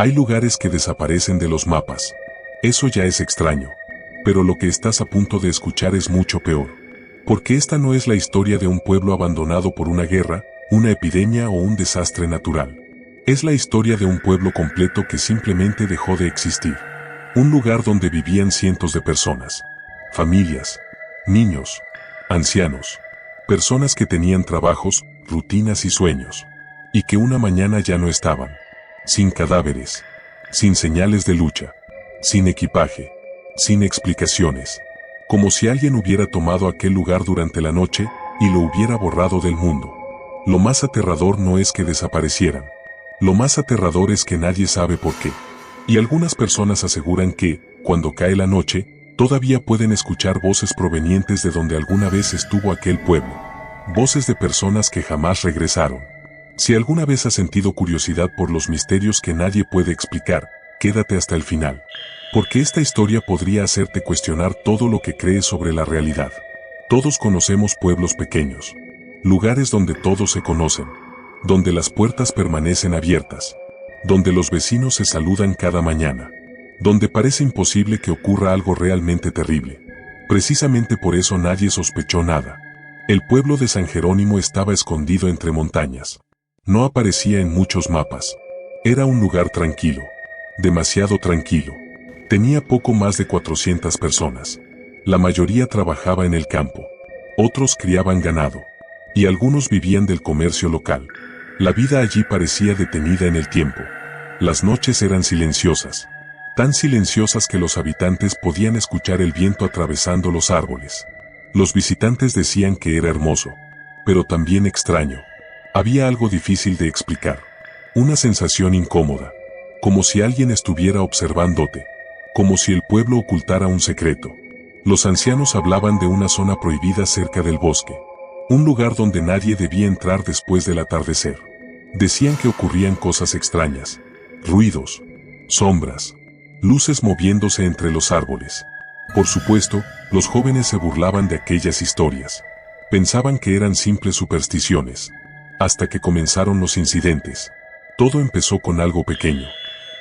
Hay lugares que desaparecen de los mapas. Eso ya es extraño. Pero lo que estás a punto de escuchar es mucho peor. Porque esta no es la historia de un pueblo abandonado por una guerra, una epidemia o un desastre natural. Es la historia de un pueblo completo que simplemente dejó de existir. Un lugar donde vivían cientos de personas. Familias, niños, ancianos, personas que tenían trabajos, rutinas y sueños. Y que una mañana ya no estaban. Sin cadáveres, sin señales de lucha, sin equipaje, sin explicaciones. Como si alguien hubiera tomado aquel lugar durante la noche y lo hubiera borrado del mundo. Lo más aterrador no es que desaparecieran. Lo más aterrador es que nadie sabe por qué. Y algunas personas aseguran que, cuando cae la noche, todavía pueden escuchar voces provenientes de donde alguna vez estuvo aquel pueblo. Voces de personas que jamás regresaron. Si alguna vez has sentido curiosidad por los misterios que nadie puede explicar, quédate hasta el final. Porque esta historia podría hacerte cuestionar todo lo que crees sobre la realidad. Todos conocemos pueblos pequeños. Lugares donde todos se conocen. Donde las puertas permanecen abiertas. Donde los vecinos se saludan cada mañana. Donde parece imposible que ocurra algo realmente terrible. Precisamente por eso nadie sospechó nada. El pueblo de San Jerónimo estaba escondido entre montañas. No aparecía en muchos mapas. Era un lugar tranquilo. Demasiado tranquilo. Tenía poco más de 400 personas. La mayoría trabajaba en el campo. Otros criaban ganado. Y algunos vivían del comercio local. La vida allí parecía detenida en el tiempo. Las noches eran silenciosas. Tan silenciosas que los habitantes podían escuchar el viento atravesando los árboles. Los visitantes decían que era hermoso. Pero también extraño. Había algo difícil de explicar. Una sensación incómoda. Como si alguien estuviera observándote. Como si el pueblo ocultara un secreto. Los ancianos hablaban de una zona prohibida cerca del bosque. Un lugar donde nadie debía entrar después del atardecer. Decían que ocurrían cosas extrañas. Ruidos. Sombras. Luces moviéndose entre los árboles. Por supuesto, los jóvenes se burlaban de aquellas historias. Pensaban que eran simples supersticiones. Hasta que comenzaron los incidentes. Todo empezó con algo pequeño.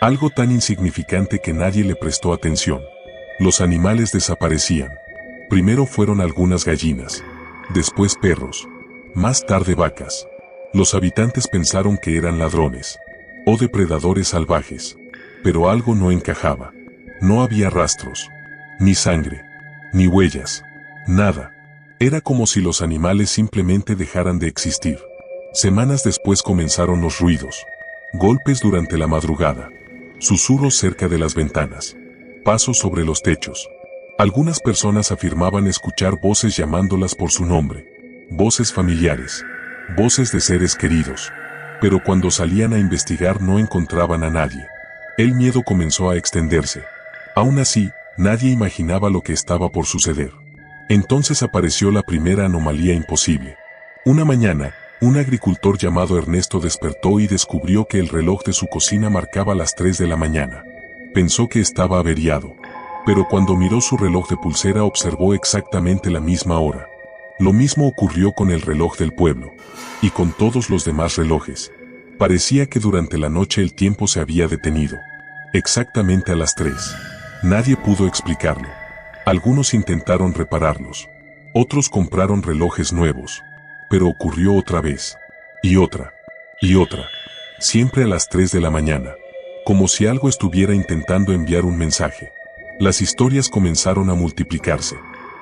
Algo tan insignificante que nadie le prestó atención. Los animales desaparecían. Primero fueron algunas gallinas. Después perros. Más tarde vacas. Los habitantes pensaron que eran ladrones. O depredadores salvajes. Pero algo no encajaba. No había rastros. Ni sangre. Ni huellas. Nada. Era como si los animales simplemente dejaran de existir. Semanas después comenzaron los ruidos. Golpes durante la madrugada. Susurros cerca de las ventanas. Pasos sobre los techos. Algunas personas afirmaban escuchar voces llamándolas por su nombre. Voces familiares. Voces de seres queridos. Pero cuando salían a investigar no encontraban a nadie. El miedo comenzó a extenderse. Aún así, nadie imaginaba lo que estaba por suceder. Entonces apareció la primera anomalía imposible. Una mañana, un agricultor llamado Ernesto despertó y descubrió que el reloj de su cocina marcaba las 3 de la mañana. Pensó que estaba averiado. Pero cuando miró su reloj de pulsera observó exactamente la misma hora. Lo mismo ocurrió con el reloj del pueblo. Y con todos los demás relojes. Parecía que durante la noche el tiempo se había detenido. Exactamente a las 3. Nadie pudo explicarlo. Algunos intentaron repararlos. Otros compraron relojes nuevos. Pero ocurrió otra vez. Y otra. Y otra. Siempre a las 3 de la mañana. Como si algo estuviera intentando enviar un mensaje. Las historias comenzaron a multiplicarse.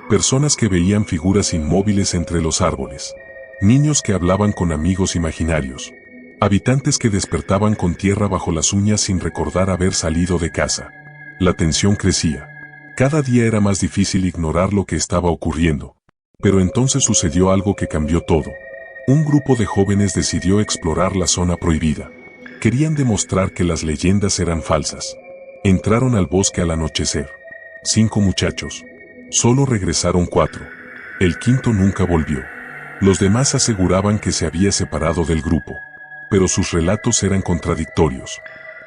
Personas que veían figuras inmóviles entre los árboles. Niños que hablaban con amigos imaginarios. Habitantes que despertaban con tierra bajo las uñas sin recordar haber salido de casa. La tensión crecía. Cada día era más difícil ignorar lo que estaba ocurriendo. Pero entonces sucedió algo que cambió todo. Un grupo de jóvenes decidió explorar la zona prohibida. Querían demostrar que las leyendas eran falsas. Entraron al bosque al anochecer. 5 muchachos. Solo regresaron 4. El quinto nunca volvió. Los demás aseguraban que se había separado del grupo. Pero sus relatos eran contradictorios.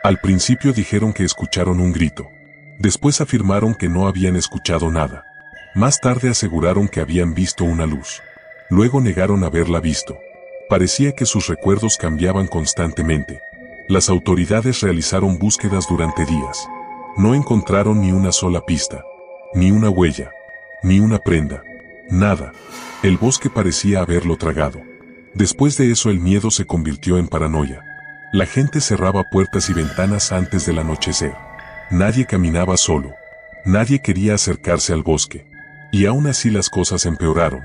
Al principio dijeron que escucharon un grito. Después afirmaron que no habían escuchado nada. Más tarde aseguraron que habían visto una luz. Luego negaron haberla visto. Parecía que sus recuerdos cambiaban constantemente. Las autoridades realizaron búsquedas durante días. No encontraron ni una sola pista, ni una huella, ni una prenda, nada. El bosque parecía haberlo tragado. Después de eso el miedo se convirtió en paranoia. La gente cerraba puertas y ventanas antes del anochecer. Nadie caminaba solo. Nadie quería acercarse al bosque. Y aún así las cosas empeoraron.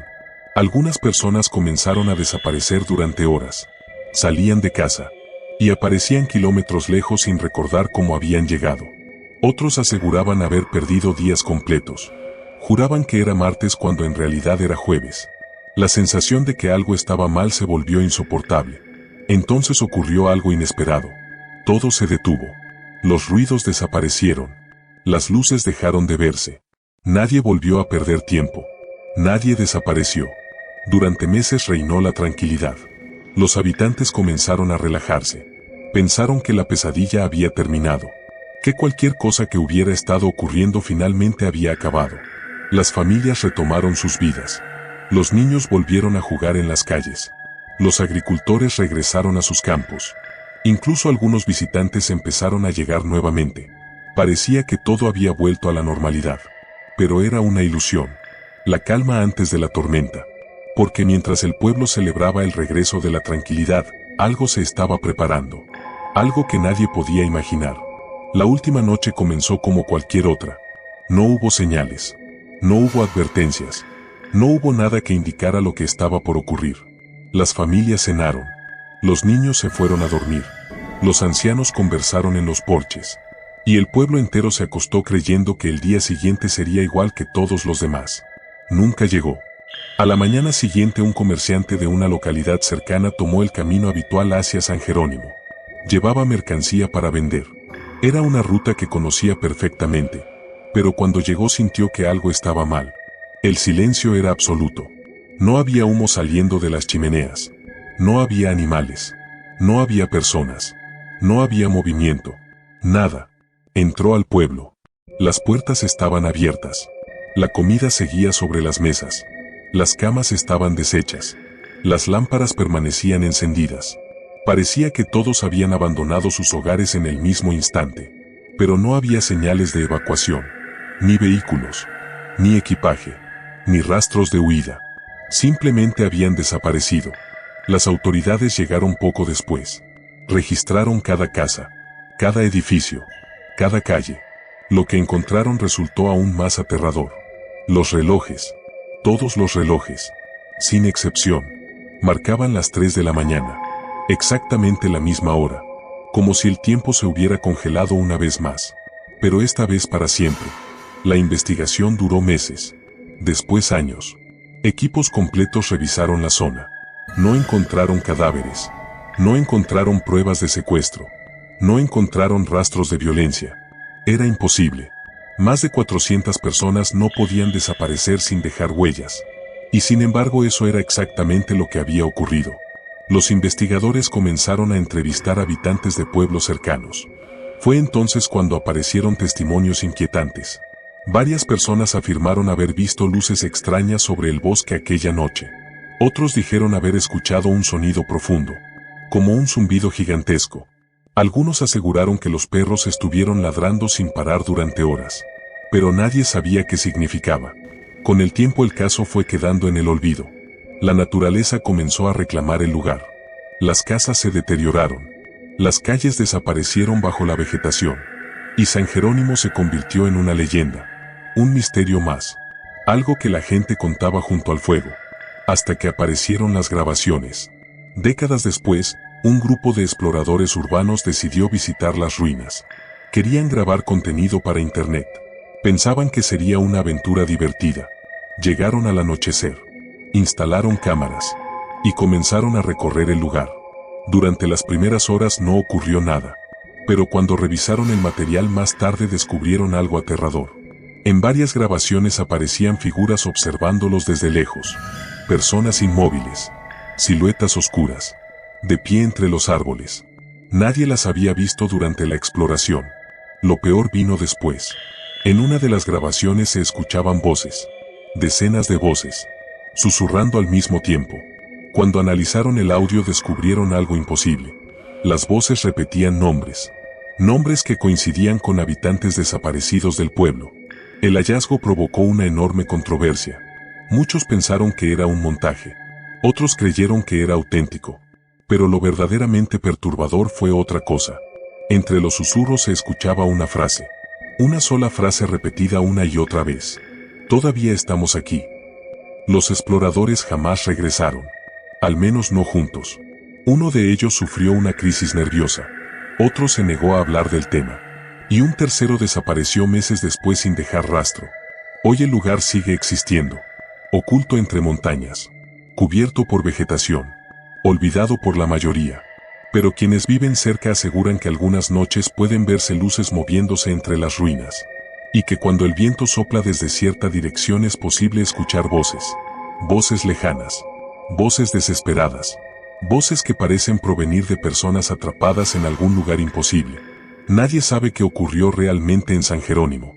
Algunas personas comenzaron a desaparecer durante horas. Salían de casa y aparecían kilómetros lejos sin recordar cómo habían llegado. Otros aseguraban haber perdido días completos. Juraban que era martes cuando en realidad era jueves. La sensación de que algo estaba mal se volvió insoportable. Entonces ocurrió algo inesperado. Todo se detuvo. Los ruidos desaparecieron. Las luces dejaron de verse. Nadie volvió a perder tiempo. Nadie desapareció. Durante meses reinó la tranquilidad. Los habitantes comenzaron a relajarse. Pensaron que la pesadilla había terminado. Que cualquier cosa que hubiera estado ocurriendo finalmente había acabado. Las familias retomaron sus vidas. Los niños volvieron a jugar en las calles. Los agricultores regresaron a sus campos. Incluso algunos visitantes empezaron a llegar nuevamente. Parecía que todo había vuelto a la normalidad. Pero era una ilusión. La calma antes de la tormenta. Porque mientras el pueblo celebraba el regreso de la tranquilidad, algo se estaba preparando. Algo que nadie podía imaginar. La última noche comenzó como cualquier otra. No hubo señales. No hubo advertencias. No hubo nada que indicara lo que estaba por ocurrir. Las familias cenaron. Los niños se fueron a dormir. Los ancianos conversaron en los porches. Y el pueblo entero se acostó creyendo que el día siguiente sería igual que todos los demás. Nunca llegó. A la mañana siguiente un comerciante de una localidad cercana tomó el camino habitual hacia San Jerónimo. Llevaba mercancía para vender. Era una ruta que conocía perfectamente. Pero cuando llegó sintió que algo estaba mal. El silencio era absoluto. No había humo saliendo de las chimeneas. No había animales. No había personas. No había movimiento. Nada. Entró al pueblo. Las puertas estaban abiertas. La comida seguía sobre las mesas. Las camas estaban deshechas. Las lámparas permanecían encendidas. Parecía que todos habían abandonado sus hogares en el mismo instante. Pero no había señales de evacuación. Ni vehículos. Ni equipaje. Ni rastros de huida. Simplemente habían desaparecido. Las autoridades llegaron poco después. Registraron cada casa, cada edificio, cada calle. Lo que encontraron resultó aún más aterrador. Los relojes, todos los relojes, sin excepción, marcaban las 3 de la mañana. Exactamente la misma hora. Como si el tiempo se hubiera congelado una vez más. Pero esta vez para siempre. La investigación duró meses. Después años. Equipos completos revisaron la zona. No encontraron cadáveres. No encontraron pruebas de secuestro. No encontraron rastros de violencia. Era imposible. Más de 400 personas no podían desaparecer sin dejar huellas. Y sin embargo eso era exactamente lo que había ocurrido. Los investigadores comenzaron a entrevistar habitantes de pueblos cercanos. Fue entonces cuando aparecieron testimonios inquietantes. Varias personas afirmaron haber visto luces extrañas sobre el bosque aquella noche. Otros dijeron haber escuchado un sonido profundo, como un zumbido gigantesco. Algunos aseguraron que los perros estuvieron ladrando sin parar durante horas. Pero nadie sabía qué significaba. Con el tiempo el caso fue quedando en el olvido. La naturaleza comenzó a reclamar el lugar. Las casas se deterioraron. Las calles desaparecieron bajo la vegetación. Y San Jerónimo se convirtió en una leyenda. Un misterio más. Algo que la gente contaba junto al fuego. Hasta que aparecieron las grabaciones. Décadas después, un grupo de exploradores urbanos decidió visitar las ruinas. Querían grabar contenido para internet. Pensaban que sería una aventura divertida. Llegaron al anochecer. Instalaron cámaras. Y comenzaron a recorrer el lugar. Durante las primeras horas no ocurrió nada. Pero cuando revisaron el material más tarde descubrieron algo aterrador. En varias grabaciones aparecían figuras observándolos desde lejos. Personas inmóviles. Siluetas oscuras. De pie entre los árboles. Nadie las había visto durante la exploración. Lo peor vino después. En una de las grabaciones se escuchaban voces. Decenas de voces. Susurrando al mismo tiempo. Cuando analizaron el audio descubrieron algo imposible. Las voces repetían nombres. Nombres que coincidían con habitantes desaparecidos del pueblo. El hallazgo provocó una enorme controversia. Muchos pensaron que era un montaje. Otros creyeron que era auténtico. Pero lo verdaderamente perturbador fue otra cosa. Entre los susurros se escuchaba una frase. Una sola frase repetida una y otra vez. Todavía estamos aquí. Los exploradores jamás regresaron. Al menos no juntos. Uno de ellos sufrió una crisis nerviosa. Otro se negó a hablar del tema. Y un tercero desapareció meses después sin dejar rastro. Hoy el lugar sigue existiendo. Oculto entre montañas. Cubierto por vegetación. Olvidado por la mayoría. Pero quienes viven cerca aseguran que algunas noches pueden verse luces moviéndose entre las ruinas. Y que cuando el viento sopla desde cierta dirección es posible escuchar voces. Voces lejanas. Voces desesperadas. Voces que parecen provenir de personas atrapadas en algún lugar imposible. Nadie sabe qué ocurrió realmente en San Jerónimo.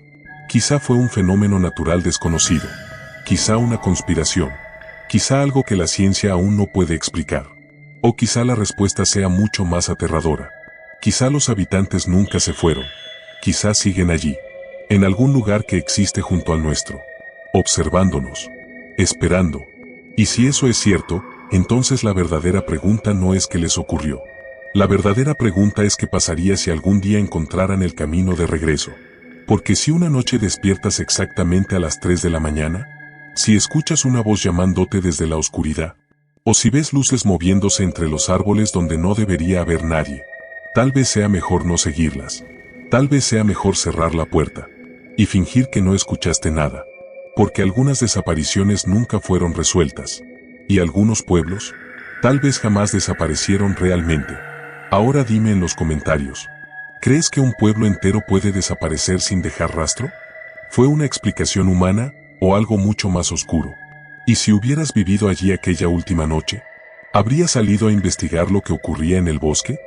Quizá fue un fenómeno natural desconocido. Quizá una conspiración. Quizá algo que la ciencia aún no puede explicar. O quizá la respuesta sea mucho más aterradora. Quizá los habitantes nunca se fueron. Quizá siguen allí. En algún lugar que existe junto al nuestro. Observándonos. Esperando. Y si eso es cierto, entonces la verdadera pregunta no es qué les ocurrió. La verdadera pregunta es qué pasaría si algún día encontraran el camino de regreso. Porque si una noche despiertas exactamente a las 3 de la mañana, si escuchas una voz llamándote desde la oscuridad, o si ves luces moviéndose entre los árboles donde no debería haber nadie, tal vez sea mejor no seguirlas. Tal vez sea mejor cerrar la puerta y fingir que no escuchaste nada. Porque algunas desapariciones nunca fueron resueltas. Y algunos pueblos, tal vez jamás desaparecieron realmente. Ahora dime en los comentarios, ¿crees que un pueblo entero puede desaparecer sin dejar rastro? ¿Fue una explicación humana o algo mucho más oscuro? ¿Y si hubieras vivido allí aquella última noche? ¿Habrías salido a investigar lo que ocurría en el bosque?